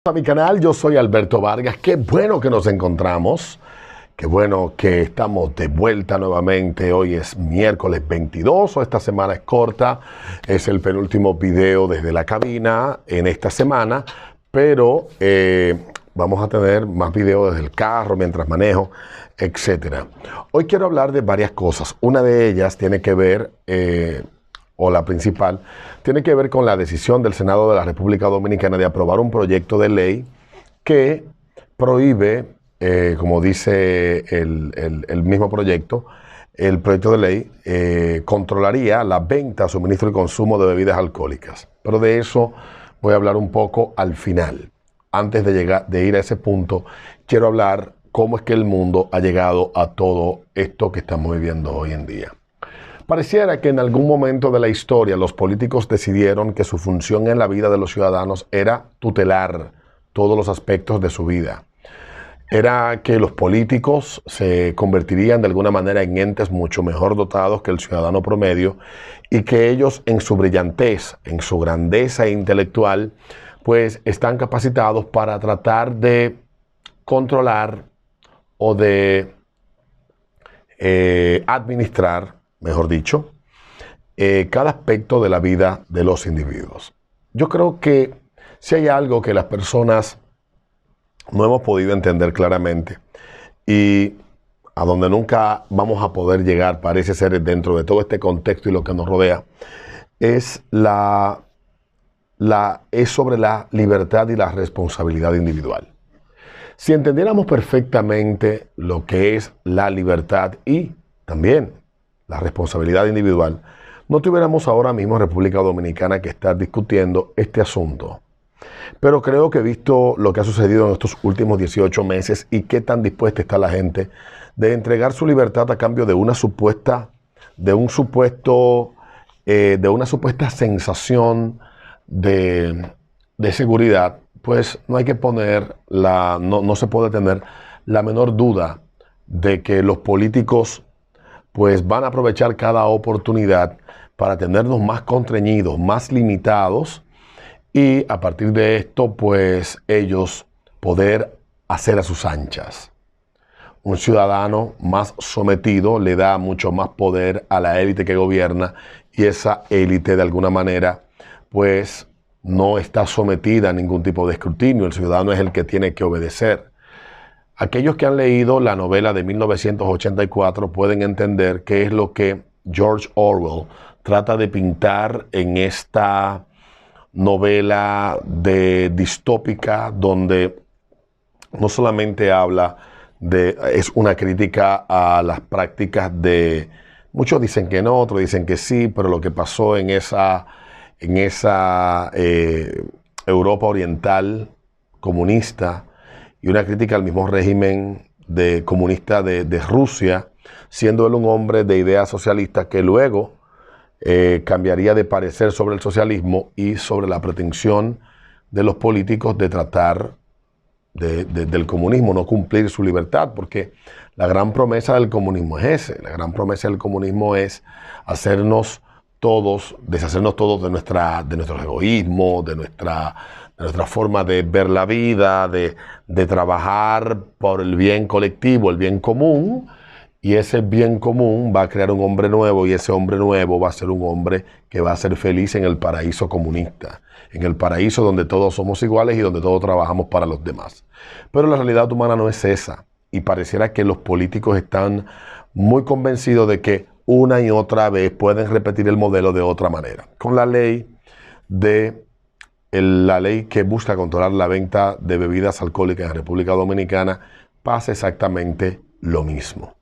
A mi canal, yo soy Alberto Vargas. Qué bueno que nos encontramos, qué bueno que estamos de vuelta nuevamente. Hoy es miércoles 22, esta semana es corta, es el penúltimo video desde la cabina en esta semana, pero vamos a tener más videos desde el carro, mientras manejo, etc. Hoy quiero hablar de varias cosas. Una de ellas tiene que ver, o la principal, tiene que ver con la decisión del Senado de la República Dominicana de aprobar un proyecto de ley que prohíbe, como dice el mismo proyecto, el proyecto de ley controlaría la venta, suministro y consumo de bebidas alcohólicas. Pero de eso voy a hablar un poco al final. Antes de ir a ese punto, quiero hablar cómo es que el mundo ha llegado a todo esto que estamos viviendo hoy en día. Pareciera que en algún momento de la historia los políticos decidieron que su función en la vida de los ciudadanos era tutelar todos los aspectos de su vida. Era que los políticos se convertirían de alguna manera en entes mucho mejor dotados que el ciudadano promedio y que ellos en su brillantez, en su grandeza intelectual, pues están capacitados para tratar de controlar o de administrar, mejor dicho, cada aspecto de la vida de los individuos. Yo creo que si hay algo que las personas no hemos podido entender claramente y a donde nunca vamos a poder llegar, parece ser dentro de todo este contexto y lo que nos rodea, es sobre la libertad y la responsabilidad individual. Si entendiéramos perfectamente lo que es la libertad y también la responsabilidad individual, no tuviéramos ahora mismo en República Dominicana que estar discutiendo este asunto. Pero creo que visto lo que ha sucedido en estos últimos 18 meses y qué tan dispuesta está la gente de entregar su libertad a cambio de una supuesta sensación de seguridad, pues no hay que poner no se puede tener la menor duda de que los políticos pues van a aprovechar cada oportunidad para tenernos más constreñidos, más limitados y a partir de esto pues ellos poder hacer a sus anchas. Un ciudadano más sometido le da mucho más poder a la élite que gobierna y esa élite de alguna manera pues no está sometida a ningún tipo de escrutinio. El ciudadano es el que tiene que obedecer. Aquellos que han leído la novela de 1984 pueden entender qué es lo que George Orwell trata de pintar en esta novela distópica donde no solamente es una crítica a las prácticas de, muchos dicen que no, otros dicen que sí, pero lo que pasó en esa Europa oriental comunista, y una crítica al mismo régimen comunista de Rusia, siendo él un hombre de ideas socialistas que luego cambiaría de parecer sobre el socialismo y sobre la pretensión de los políticos de tratar del comunismo, no cumplir su libertad, porque la gran promesa del comunismo es ese. La gran promesa del comunismo es deshacernos todos de nuestro egoísmo, de nuestra forma de ver la vida, de trabajar por el bien colectivo, el bien común, y ese bien común va a crear un hombre nuevo y ese hombre nuevo va a ser un hombre que va a ser feliz en el paraíso comunista, en el paraíso donde todos somos iguales y donde todos trabajamos para los demás. Pero la realidad humana no es esa y pareciera que los políticos están muy convencidos de que una y otra vez pueden repetir el modelo de otra manera. Con la ley que busca controlar la venta de bebidas alcohólicas en República Dominicana pasa exactamente lo mismo.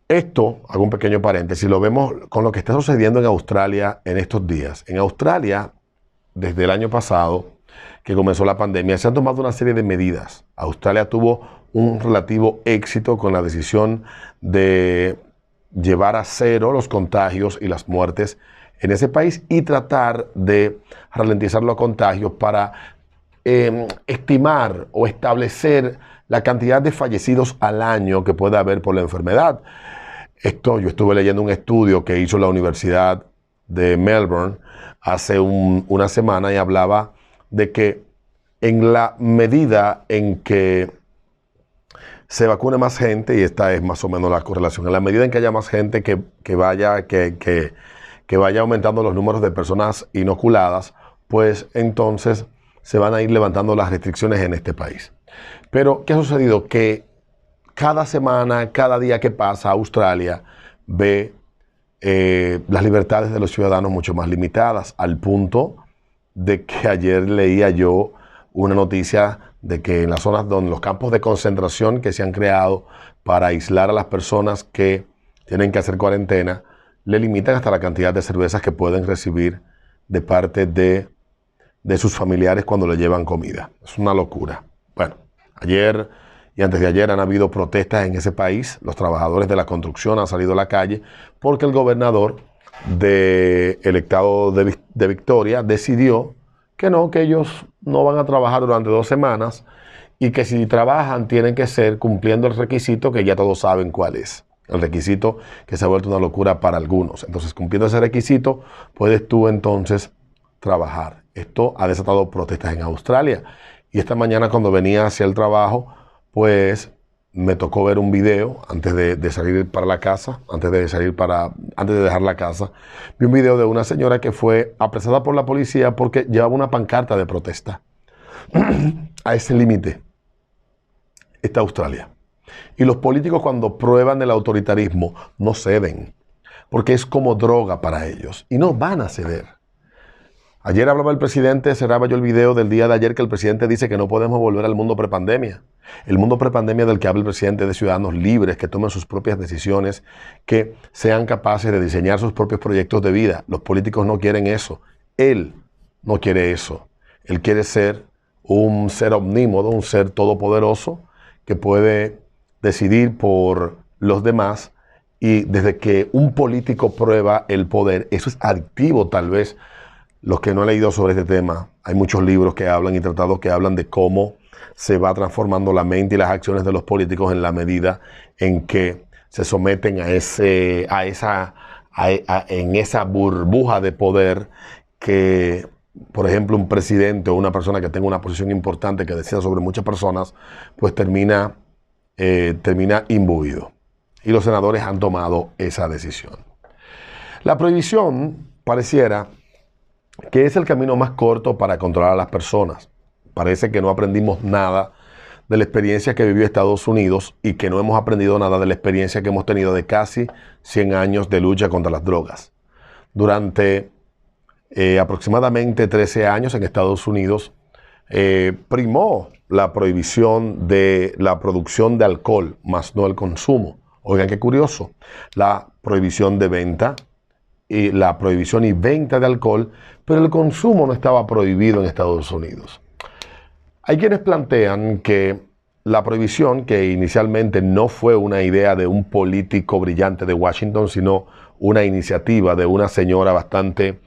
Esto, hago un pequeño paréntesis, lo vemos con lo que está sucediendo en Australia en estos días. En Australia, desde el año pasado, que comenzó la pandemia, se han tomado una serie de medidas. Australia tuvo un relativo éxito con la decisión de llevar a cero los contagios y las muertes en ese país y tratar de ralentizar los contagios para estimar o establecer la cantidad de fallecidos al año que puede haber por la enfermedad. Yo estuve leyendo un estudio que hizo la Universidad de Melbourne hace una semana y hablaba de que en la medida en que se vacune más gente, y esta es más o menos la correlación, en la medida en que haya más gente que vaya aumentando los números de personas inoculadas, pues entonces se van a ir levantando las restricciones en este país. Pero, ¿qué ha sucedido? Que cada semana, cada día que pasa, Australia ve las libertades de los ciudadanos mucho más limitadas, al punto de que ayer leía yo una noticia de que en las zonas donde los campos de concentración que se han creado para aislar a las personas que tienen que hacer cuarentena, le limitan hasta la cantidad de cervezas que pueden recibir de parte de sus familiares cuando le llevan comida. Es una locura. Bueno, ayer y antes de ayer han habido protestas en ese país. Los trabajadores de la construcción han salido a la calle porque el gobernador del estado de Victoria decidió que ellos no van a trabajar durante 2 semanas y que si trabajan tienen que ser cumpliendo el requisito que ya todos saben cuál es. El requisito que se ha vuelto una locura para algunos. Entonces, cumpliendo ese requisito, puedes tú entonces trabajar. Esto ha desatado protestas en Australia. Y esta mañana cuando venía hacia el trabajo, pues me tocó ver un video antes de salir para la casa, antes de dejar la casa. Vi un video de una señora que fue apresada por la policía porque llevaba una pancarta de protesta. A ese límite está Australia. Y los políticos, cuando prueban el autoritarismo, no ceden, porque es como droga para ellos y no van a ceder. Ayer hablaba el presidente, cerraba yo el video del día de ayer, que el presidente dice que no podemos volver al mundo prepandemia. El mundo prepandemia del que habla el presidente, de ciudadanos libres, que tomen sus propias decisiones, que sean capaces de diseñar sus propios proyectos de vida. Los políticos no quieren eso. Él no quiere eso. Él quiere ser un ser omnímodo, un ser todopoderoso que puede decidir por los demás, y desde que un político prueba el poder, eso es adictivo. Tal vez los que no han leído sobre este tema, hay muchos libros que hablan y tratados que hablan de cómo se va transformando la mente y las acciones de los políticos en la medida en que se someten en esa burbuja de poder que, por ejemplo, un presidente o una persona que tenga una posición importante que decida sobre muchas personas, pues termina imbuido. Y los senadores han tomado esa decisión. La prohibición pareciera que es el camino más corto para controlar a las personas. Parece que no aprendimos nada de la experiencia que vivió Estados Unidos y que no hemos aprendido nada de la experiencia que hemos tenido de casi 100 años de lucha contra las drogas. Durante aproximadamente 13 años en Estados Unidos primó la prohibición de la producción de alcohol, más no el consumo. Oigan qué curioso, la prohibición de venta y la prohibición y venta de alcohol, pero el consumo no estaba prohibido en Estados Unidos. Hay quienes plantean que la prohibición, que inicialmente no fue una idea de un político brillante de Washington, sino una iniciativa de una señora bastante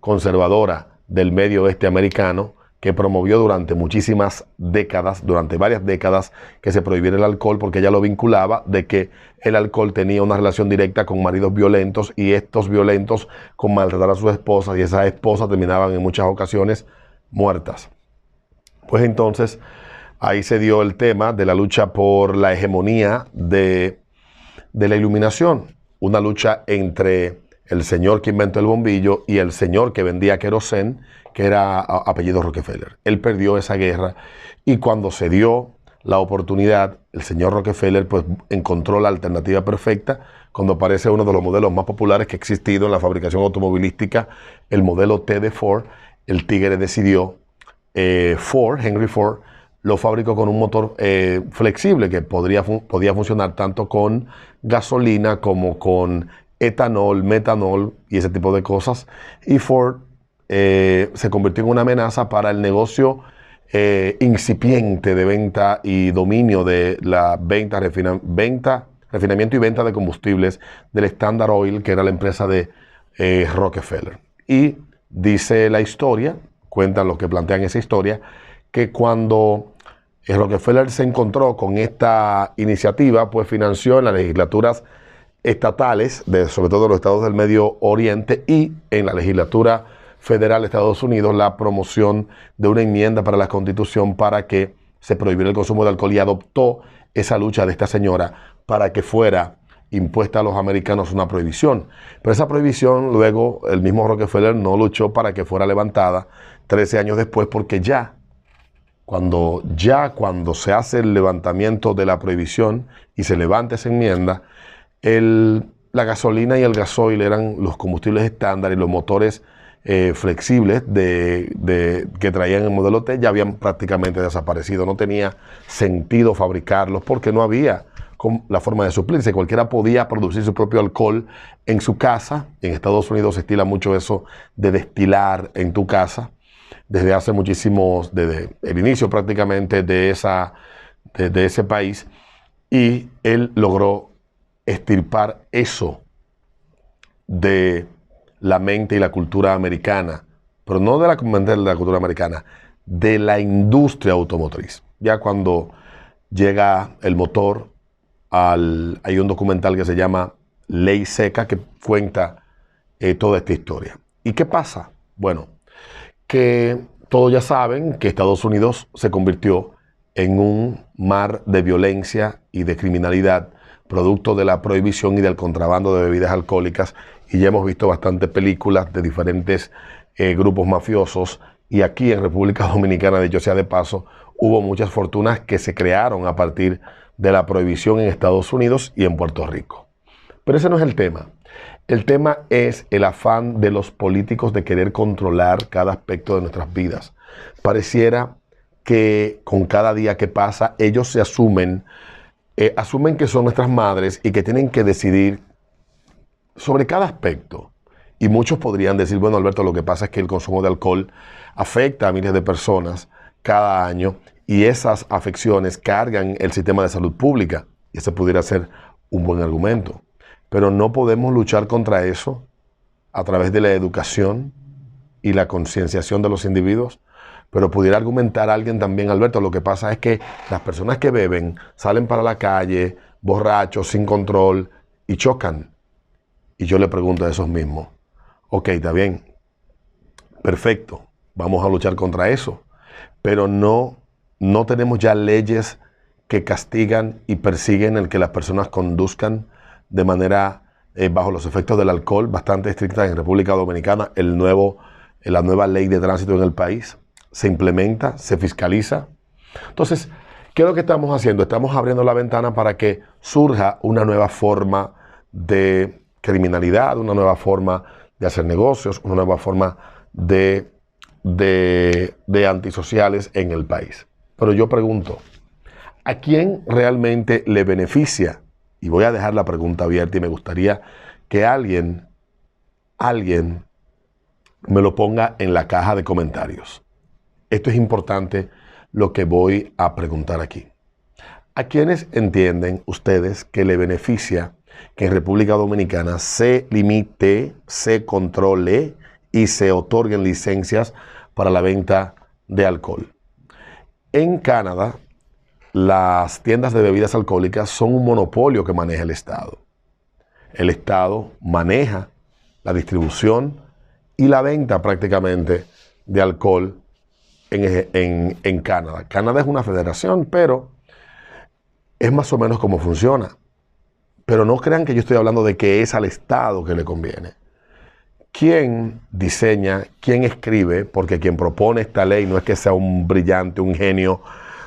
conservadora del medio oeste americano, que promovió durante muchísimas décadas, durante varias décadas, que se prohibiera el alcohol, porque ella lo vinculaba de que el alcohol tenía una relación directa con maridos violentos, y estos violentos con maltratar a sus esposas, y esas esposas terminaban en muchas ocasiones muertas. Pues entonces ahí se dio el tema de la lucha por la hegemonía de la iluminación, una lucha entre el señor que inventó el bombillo y el señor que vendía querosén, que era apellido Rockefeller. Él perdió esa guerra, y cuando se dio la oportunidad, el señor Rockefeller pues encontró la alternativa perfecta cuando aparece uno de los modelos más populares que ha existido en la fabricación automovilística, el modelo T de Ford. El tigre decidió, Henry Ford, lo fabricó con un motor flexible que podía funcionar tanto con gasolina como con etanol, metanol y ese tipo de cosas. Y Ford se convirtió en una amenaza para el negocio incipiente de venta y dominio de la refinamiento y venta de combustibles del Standard Oil, que era la empresa de Rockefeller. Y dice la historia, cuentan los que plantean esa historia, que cuando Rockefeller se encontró con esta iniciativa, pues financió en las legislaturas estatales, sobre todo los estados del Medio Oriente, y en la legislatura federal de Estados Unidos la promoción de una enmienda para la Constitución para que se prohibiera el consumo de alcohol, y adoptó esa lucha de esta señora para que fuera impuesta a los americanos una prohibición. Pero esa prohibición luego el mismo Rockefeller no luchó para que fuera levantada 13 años después, porque cuando se hace el levantamiento de la prohibición y se levanta esa enmienda, la gasolina y el gasoil eran los combustibles estándar, y los motores flexibles que traían el modelo T ya habían prácticamente desaparecido. No tenía sentido fabricarlos porque no había la forma de suplirse. Cualquiera podía producir su propio alcohol en su casa. En Estados Unidos se estila mucho eso de destilar en tu casa, desde hace desde el inicio prácticamente de ese país, y él logró extirpar eso de la mente y la cultura americana, pero no de la cultura americana, de la industria automotriz. Ya cuando llega el motor, hay un documental que se llama Ley Seca que cuenta toda esta historia. ¿Y qué pasa? Bueno, que todos ya saben que Estados Unidos se convirtió en un mar de violencia y de criminalidad, producto de la prohibición y del contrabando de bebidas alcohólicas, y ya hemos visto bastantes películas de diferentes grupos mafiosos, y aquí en República Dominicana, dicho sea de paso, hubo muchas fortunas que se crearon a partir de la prohibición en Estados Unidos y en Puerto Rico. Pero ese no es el tema. El tema es el afán de los políticos de querer controlar cada aspecto de nuestras vidas. Pareciera que con cada día que pasa, ellos se asumen que son nuestras madres y que tienen que decidir sobre cada aspecto. Y muchos podrían decir, bueno, Alberto, lo que pasa es que el consumo de alcohol afecta a miles de personas cada año, y esas afecciones cargan el sistema de salud pública. Y ese pudiera ser un buen argumento. Pero no podemos luchar contra eso a través de la educación y la concienciación de los individuos. Pero pudiera argumentar alguien también, Alberto, lo que pasa es que las personas que beben salen para la calle borrachos, sin control, y chocan. Y yo le pregunto a esos mismos, ok, está bien, perfecto, vamos a luchar contra eso, pero no tenemos ya leyes que castigan y persiguen el que las personas conduzcan de manera bajo los efectos del alcohol, bastante estrictas en República Dominicana. La nueva ley de tránsito en el país se implementa, se fiscaliza. Entonces, ¿qué es lo que estamos haciendo? Estamos abriendo la ventana para que surja una nueva forma de criminalidad, una nueva forma de hacer negocios, una nueva forma de antisociales en el país. Pero yo pregunto, ¿a quién realmente le beneficia? Y voy a dejar la pregunta abierta, y me gustaría que alguien me lo ponga en la caja de comentarios. Esto es importante lo que voy a preguntar aquí. ¿A quiénes entienden ustedes que le beneficia que en República Dominicana se limite, se controle y se otorguen licencias para la venta de alcohol? En Canadá, las tiendas de bebidas alcohólicas son un monopolio que maneja el Estado. El Estado maneja la distribución y la venta prácticamente de alcohol en Canadá. Canadá es una federación, pero es más o menos como funciona. Pero no crean que yo estoy hablando de que es al Estado que le conviene. ¿Quién diseña, quién escribe? Porque quien propone esta ley no es que sea un brillante, un genio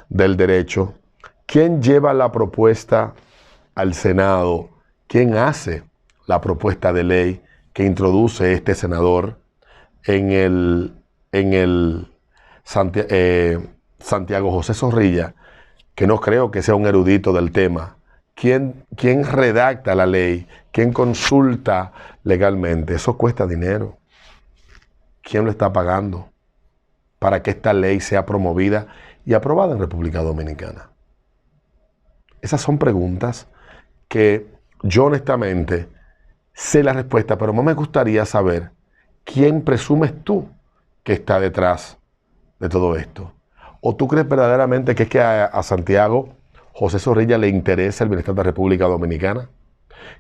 del derecho. ¿Quién lleva la propuesta al Senado? ¿Quién hace la propuesta de ley que introduce este senador en el Santiago José Zorrilla, que no creo que sea un erudito del tema? ¿Quién redacta la ley? ¿Quién consulta legalmente? Eso cuesta dinero. ¿Quién lo está pagando para que esta ley sea promovida y aprobada en República Dominicana? Esas son preguntas que yo honestamente sé la respuesta, pero más me gustaría saber quién presumes tú que está detrás de todo esto. ¿O tú crees verdaderamente que es que a Santiago José Zorrilla le interesa el bienestar de la República Dominicana?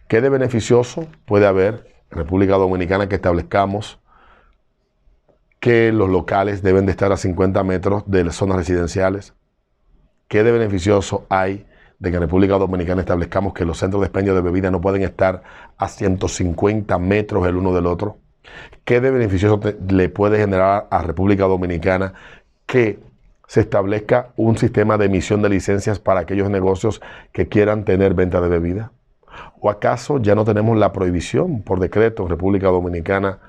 ¿Qué de beneficioso puede haber en República Dominicana que establezcamos que los locales deben de estar a 50 metros de las zonas residenciales? ¿Qué de beneficioso hay de que en República Dominicana establezcamos que los centros de expendio de bebida no pueden estar a 150 metros el uno del otro? ¿Qué de beneficioso le puede generar a República Dominicana que se establezca un sistema de emisión de licencias para aquellos negocios que quieran tener venta de bebida? ¿O acaso ya no tenemos la prohibición por decreto en República Dominicana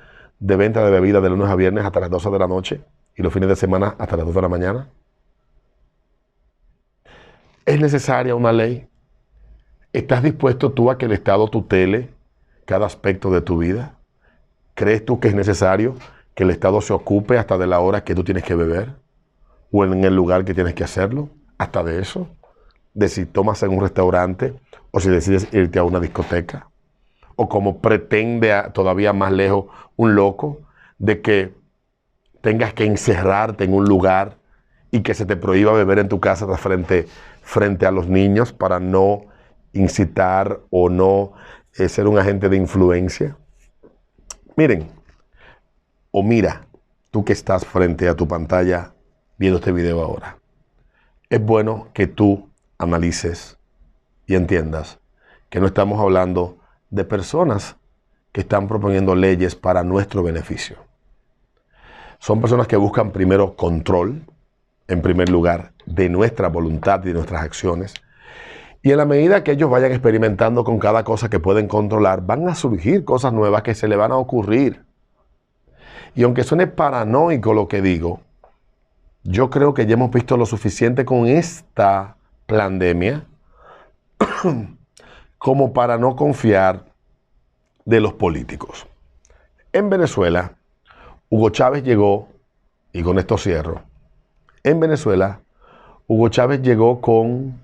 de venta de bebida de lunes a viernes hasta las 12 de la noche y los fines de semana hasta las 2 de la mañana? ¿Es necesaria una ley? ¿Estás dispuesto tú a que el Estado tutele cada aspecto de tu vida? ¿Crees tú que es necesario que el Estado se ocupe hasta de la hora que tú tienes que beber? ¿O en el lugar que tienes que hacerlo? ¿Hasta de eso? ¿De si tomas en un restaurante o si decides irte a una discoteca? ¿O como pretende todavía más lejos un loco de que tengas que encerrarte en un lugar y que se te prohíba beber en tu casa frente a los niños para no incitar o no ser un agente de influencia? Miren, o mira, tú que estás frente a tu pantalla viendo este video ahora, es bueno que tú analices y entiendas que no estamos hablando de personas que están proponiendo leyes para nuestro beneficio. Son personas que buscan primero control, en primer lugar, de nuestra voluntad y de nuestras acciones. Y en la medida que ellos vayan experimentando con cada cosa que pueden controlar, van a surgir cosas nuevas que se le van a ocurrir. Y aunque suene paranoico lo que digo, yo creo que ya hemos visto lo suficiente con esta pandemia como para no confiar de los políticos. En Venezuela, Hugo Chávez llegó, y con esto cierro, en Venezuela, Hugo Chávez llegó con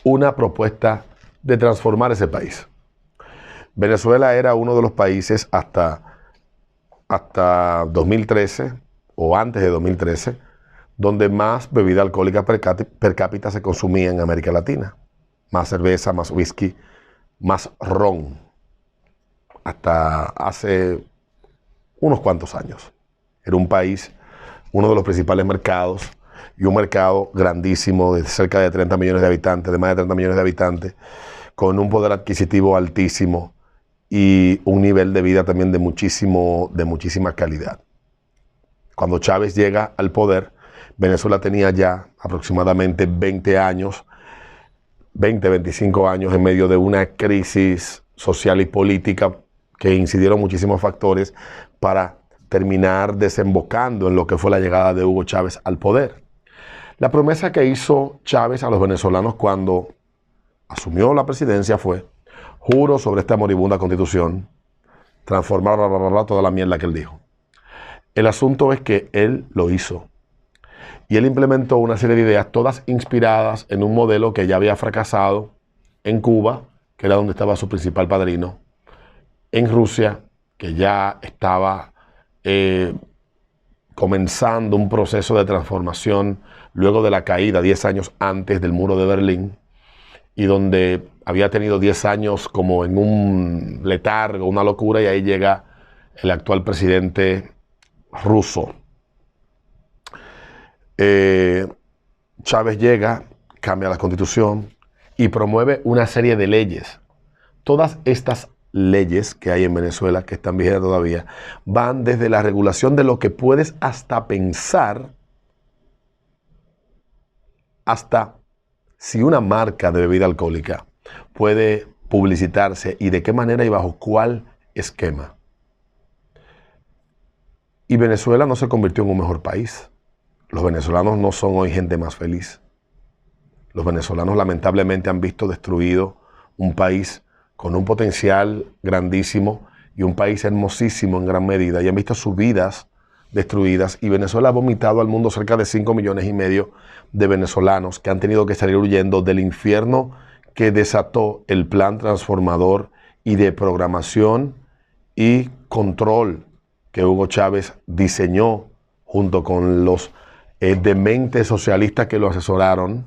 una propuesta de transformar ese país. Venezuela era uno de los países hasta 2013 o antes de 2013 donde más bebida alcohólica per cápita se consumía en América Latina. Más cerveza, más whisky, más ron. Hasta hace unos cuantos años. Era un país, uno de los principales mercados, y un mercado grandísimo de cerca de 30 millones de habitantes, de más de 30 millones de habitantes, con un poder adquisitivo altísimo y un nivel de vida también de muchísima calidad. Cuando Chávez llega al poder, Venezuela tenía ya aproximadamente 20 años, 25 años en medio de una crisis social y política que incidieron muchísimos factores para terminar desembocando en lo que fue la llegada de Hugo Chávez al poder. La promesa que hizo Chávez a los venezolanos cuando asumió la presidencia fue: juro sobre esta moribunda constitución transformar toda la mierda que él dijo. El asunto es que él lo hizo. Y él implementó una serie de ideas, todas inspiradas en un modelo que ya había fracasado en Cuba, que era donde estaba su principal padrino, en Rusia, que ya estaba comenzando un proceso de transformación luego de la caída 10 años antes del muro de Berlín, y donde había tenido 10 años como en un letargo, una locura, y ahí llega el actual presidente ruso. Chávez llega, cambia la constitución y promueve una serie de leyes. Todas estas leyes que hay en Venezuela, que están vigentes todavía, van desde la regulación de lo que puedes hasta pensar, hasta si una marca de bebida alcohólica puede publicitarse y de qué manera y bajo cuál esquema. Y Venezuela no se convirtió en un mejor país. Los venezolanos no son hoy gente más feliz. Los venezolanos lamentablemente han visto destruido un país con un potencial grandísimo y un país hermosísimo en gran medida, y han visto sus vidas destruidas, y Venezuela ha vomitado al mundo cerca de 5,5 millones de venezolanos que han tenido que salir huyendo del infierno que desató el plan transformador y de programación y control que Hugo Chávez diseñó junto con los dementes socialistas que lo asesoraron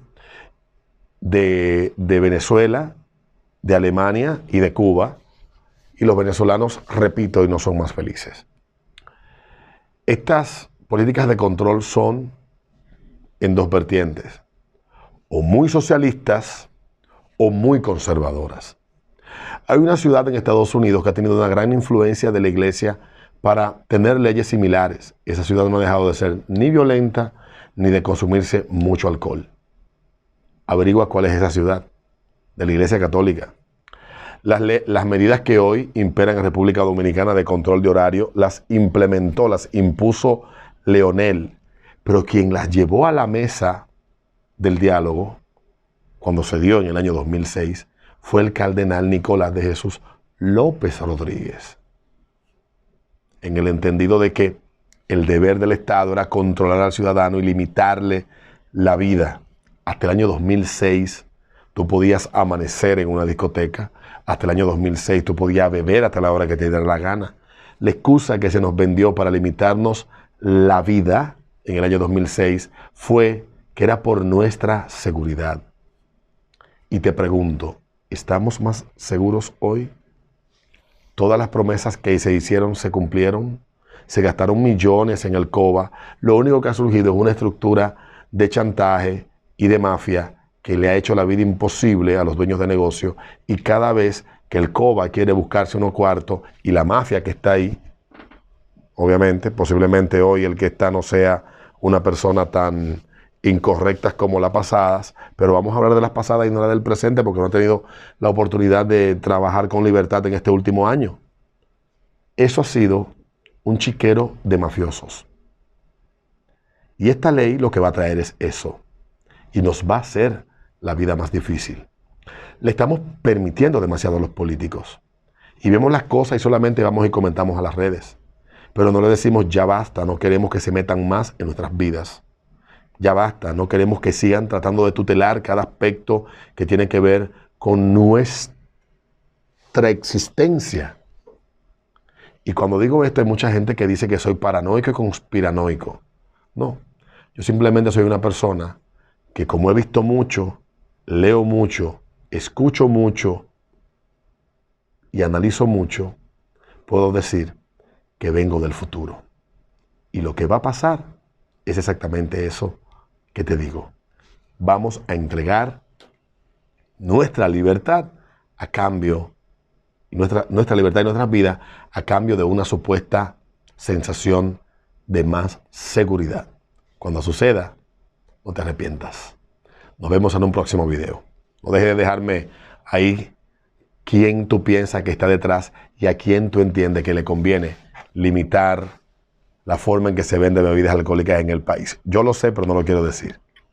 de Venezuela, de Alemania y de Cuba, y los venezolanos, repito, hoy no son más felices. Estas políticas de control son en dos vertientes, o muy socialistas o muy conservadoras. Hay una ciudad en Estados Unidos que ha tenido una gran influencia de la iglesia para tener leyes similares. Esa ciudad no ha dejado de ser ni violenta ni de consumirse mucho alcohol. Averigua cuál es esa ciudad, de la Iglesia Católica. Las medidas que hoy imperan en República Dominicana de control de horario las implementó, las impuso Leonel, pero quien las llevó a la mesa del diálogo, cuando se dio en el año 2006, fue el cardenal Nicolás de Jesús López Rodríguez, en el entendido de que el deber del Estado era controlar al ciudadano y limitarle la vida. Hasta el año 2006 tú podías amanecer en una discoteca, hasta el año 2006 tú podías beber hasta la hora que te diera la gana. La excusa que se nos vendió para limitarnos la vida en el año 2006 fue que era por nuestra seguridad. Y te pregunto, ¿estamos más seguros hoy? Todas las promesas que se hicieron se cumplieron. Se gastaron millones en el COBA. Lo único que ha surgido es una estructura de chantaje y de mafia que le ha hecho la vida imposible a los dueños de negocio. Y cada vez que el COBA quiere buscarse unos cuartos y la mafia que está ahí, obviamente, posiblemente hoy el que está no sea una persona tan incorrectas como las pasadas, pero vamos a hablar de las pasadas y no la del presente porque no he tenido la oportunidad de trabajar con libertad en este último año. Eso ha sido un chiquero de mafiosos. Y esta ley lo que va a traer es eso. Y nos va a hacer la vida más difícil. Le estamos permitiendo demasiado a los políticos. Y vemos las cosas y solamente vamos y comentamos a las redes. Pero no le decimos ya basta, no queremos que se metan más en nuestras vidas. Ya basta, no queremos que sigan tratando de tutelar cada aspecto que tiene que ver con nuestra existencia. Y cuando digo esto hay mucha gente que dice que soy paranoico y conspiranoico. No, yo simplemente soy una persona que como he visto mucho, leo mucho, escucho mucho y analizo mucho, puedo decir que vengo del futuro. Y lo que va a pasar es exactamente eso que te digo. Vamos a entregar nuestra libertad a cambio, nuestra libertad y nuestras vidas a cambio de una supuesta sensación de más seguridad. Cuando suceda, no te arrepientas. Nos vemos en un próximo video. No dejes de dejarme ahí quién tú piensas que está detrás y a quién tú entiendes que le conviene limitar la forma en que se venden bebidas alcohólicas en el país. Yo lo sé, pero no lo quiero decir.